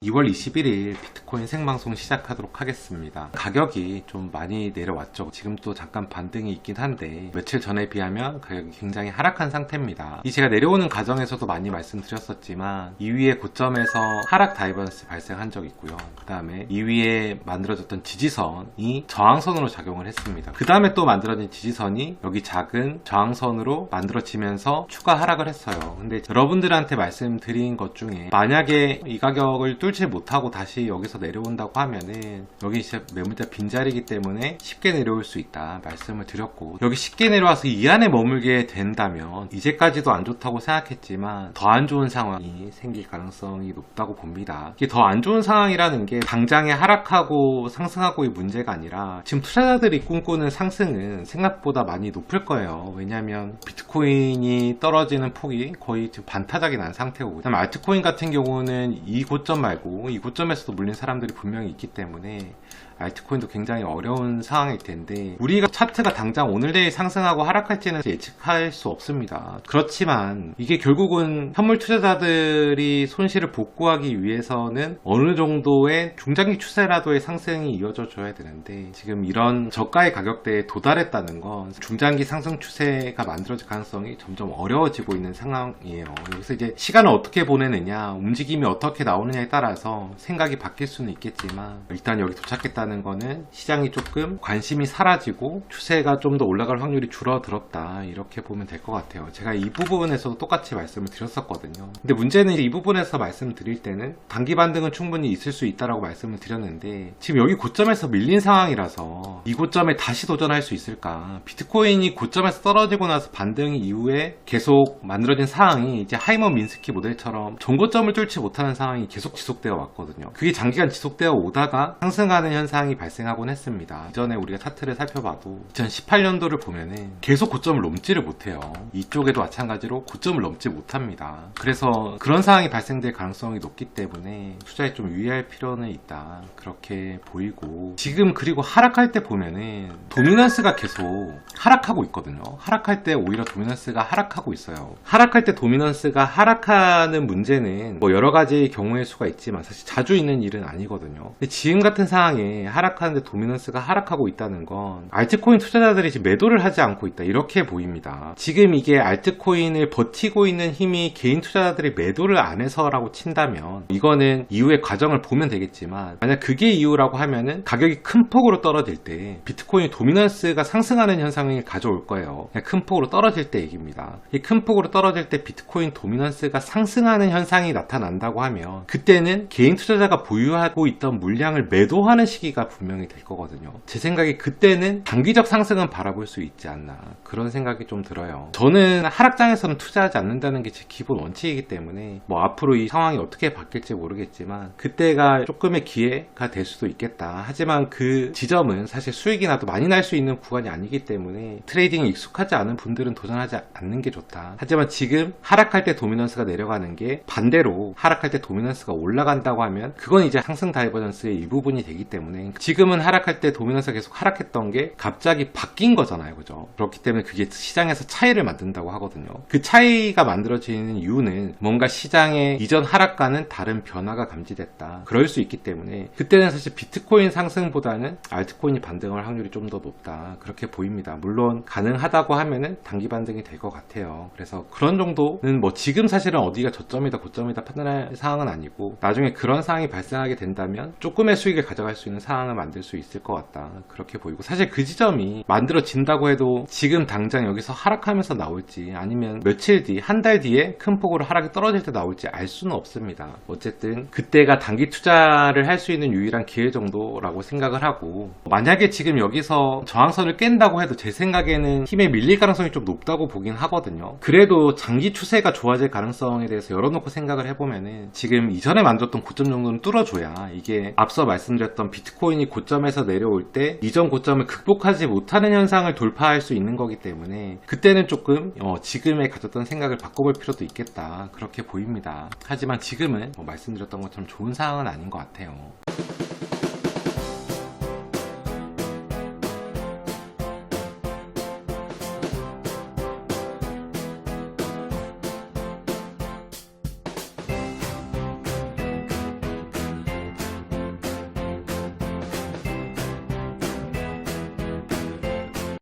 2월 21일 비트코인 생방송 시작하도록 하겠습니다. 가격이 좀 많이 내려왔죠. 지금 또 잠깐 반등이 있긴 한데 며칠 전에 비하면 가격이 굉장히 하락한 상태입니다. 이 제가 내려오는 과정에서도 많이 말씀드렸었지만 2위의 고점에서 하락 다이버전스 발생한 적 있고요. 그 다음에 2위에 만들어졌던 지지선이 저항선으로 작용을 했습니다. 그 다음에 또 만들어진 지지선이 여기 작은 저항선으로 만들어지면서 추가 하락을 했어요. 근데 여러분들한테 말씀드린 것 중에 만약에 이 가격을 뚫지 못하고 다시 여기서 내려온다고 하면은 여기 진짜 매물대 빈자리이기 때문에 쉽게 내려올 수 있다 말씀을 드렸고, 여기 쉽게 내려와서 이 안에 머물게 된다면 이제까지도 안 좋다고 생각했지만 더 안 좋은 상황이 생길 가능성이 높다고 봅니다. 이게 더 안 좋은 상황이라는 게 당장에 하락하고 상승하고의 문제가 아니라 지금 투자자들이 꿈꾸는 상승은 생각보다 많이 높을 거예요. 왜냐하면 비트코인이 떨어지는 폭이 거의 지금 반타작이 난 상태고, 그다음에 알트코인 같은 경우는 이 고점 말고 이 고점에서도 물린 사람들이 분명히 있기 때문에 알트코인도 굉장히 어려운 상황일 텐데, 우리가 차트가 당장 오늘 내일 상승하고 하락할지는 예측할 수 없습니다. 그렇지만 이게 결국은 현물 투자자들이 손실을 복구하기 위해서는 어느 정도의 중장기 추세라도의 상승이 이어져 줘야 되는데, 지금 이런 저가의 가격대에 도달했다는 건 중장기 상승 추세가 만들어질 가능성이 점점 어려워지고 있는 상황이에요. 여기서 이제 시간을 어떻게 보내느냐, 움직임이 어떻게 나오느냐에 따라서 생각이 바뀔 수는 있겠지만, 일단 여기 도착했다는 거는 시장이 조금 관심이 사라지고 추세가 좀 더 올라갈 확률이 줄어들었다, 이렇게 보면 될 것 같아요. 제가 이 부분에서도 똑같이 말씀을 드렸었거든요. 근데 문제는 이 부분에서 말씀드릴 때는 단기 반등은 충분히 있을 수 있다라고 말씀을 드렸는데, 지금 여기 고점에서 밀린 상황이라서 이 고점에 다시 도전할 수 있을까? 비트코인이 고점에서 떨어지고 나서 반등 이후에 계속 만들어진 상황이 이제 하이먼 민스키 모델처럼 전고점을 뚫지 못하는 상황이 계속 지속되어 왔거든요. 그게 장기간 지속되어 오다가 상승하는 현상이 발생하곤 했습니다. 이전에 우리가 차트를 살펴봐도 2018년도를 보면은 계속 고점을 넘지를 못해요. 이쪽에도 마찬가지로 고점을 넘지 못합니다. 그래서 그런 상황이 발생될 가능성이 높기 때문에 투자에 좀 유의할 필요는 있다, 그렇게 보이고, 지금 그리고 하락할 때 보면은 도미넌스가 계속 하락하고 있거든요. 하락할 때 오히려 도미넌스가 하락하고 있어요. 하락할 때 도미넌스가 하락하는 문제는 뭐 여러 가지 경우의 수가 있지만 사실 자주 있는 일은 아니거든요. 근데 지금 같은 상황에 하락하는데 도미넌스가 하락하고 있다는 건 알트코인 투자자들이 지금 매도를 하지 않고 있다, 이렇게 보입니다. 지금 이게 알트코인을 버티고 있는 힘이 개인 투자자들이 매도를 안 해서라고 친다면 이거는 이후의 과정을 보면 되겠지만, 만약 그게 이유라고 하면은 가격이 큰 폭으로 떨어질 때 비트코인 도미넌스가 상승하는 현상을 가져올 거예요. 큰 폭으로 떨어질 때 얘기입니다. 이 큰 폭으로 떨어질 때 비트코인 도미넌스가 상승하는 현상이 나타난다고 하면 그때는 개인 투자자가 보유하고 있던 물량을 매도하는 시기가 분명히 될 거거든요. 제 생각에 그때는 단기적 상승은 바라볼 수 있지 않나, 그런 생각이 좀 들어요. 저는 하락장에서는 투자하지 않는다는 게 제 기본 원칙이기 때문에 뭐 앞으로 이 상황이 어떻게 바뀔지 모르겠지만 그때가 조금의 기회가 될 수도 있겠다. 하지만 그 지점은 사실 수익이 나도 많이 날 수 있는 구간이 아니기 때문에 트레이딩에 익숙하지 않은 분들은 도전하지 않는 게 좋다. 하지만 지금 하락할 때 도미넌스가 내려가는 게 반대로 하락할 때 도미넌스가 올라간다고 하면 그건 이제 상승 다이버전스의 일부분이 되기 때문에, 지금은 하락할 때 도미넌스가 계속 하락했던 게 갑자기 바뀐 거잖아요, 그죠? 그렇기 때문에 그게 시장에서 차이를 만든다고 하거든요. 그 차이가 만들어지는 이유는 뭔가 시장의 이전 하락과는 다른 변화가 감지됐다, 그럴 수 있기 때문에 그때는 사실 비트코인 상승보다는 알트코인이 반등할 확률이 좀 더 높다, 그렇게 보입니다. 물론 가능하다고 하면은 단기 반등이 될 것 같아요. 그래서 그런 정도는 뭐 지금 사실은 어디가 저점이다 고점이다 판단할 상황은 아니고, 나중에 그런 상황이 발생하게 된다면 조금의 수익을 가져갈 수 있는 상황을 만들 수 있을 것 같다, 그렇게 보이고, 사실 그 지점이 만들어진다고 해도 지금 당장 여기서 하락하면서 나올지 아니면 며칠 뒤, 한 달 뒤에 큰 폭으로 하락이 떨어질 때 나올지 알 수는 없습니다. 어쨌든 그때가 단기 투자를 할 수 있는 유일한 기회 정도라고 생각을 하고, 만약에 지금 여기서 저항선을 깬다고 해도 제 생각에는 힘에 밀릴 가능성이 좀 높다고 보긴 하거든요. 그래도 장기 추세가 좋아질 가능성에 대해서 열어놓고 생각을 해보면은 지금 이전에 만들었던 고점 정도는 뚫어줘야, 이게 앞서 말씀드렸던 비트코인이 고점에서 내려올 때 이전 고점을 극복하지 못하는 현상을 돌파할 수 있는 거기 때문에 그때는 조금 지금에 가졌던 생각을 바꿔볼 필요도 있겠다, 그렇게 보입니다. 하지만 지금은 말씀드렸던 것처럼 좋은 상황은 아닌 것 같아요.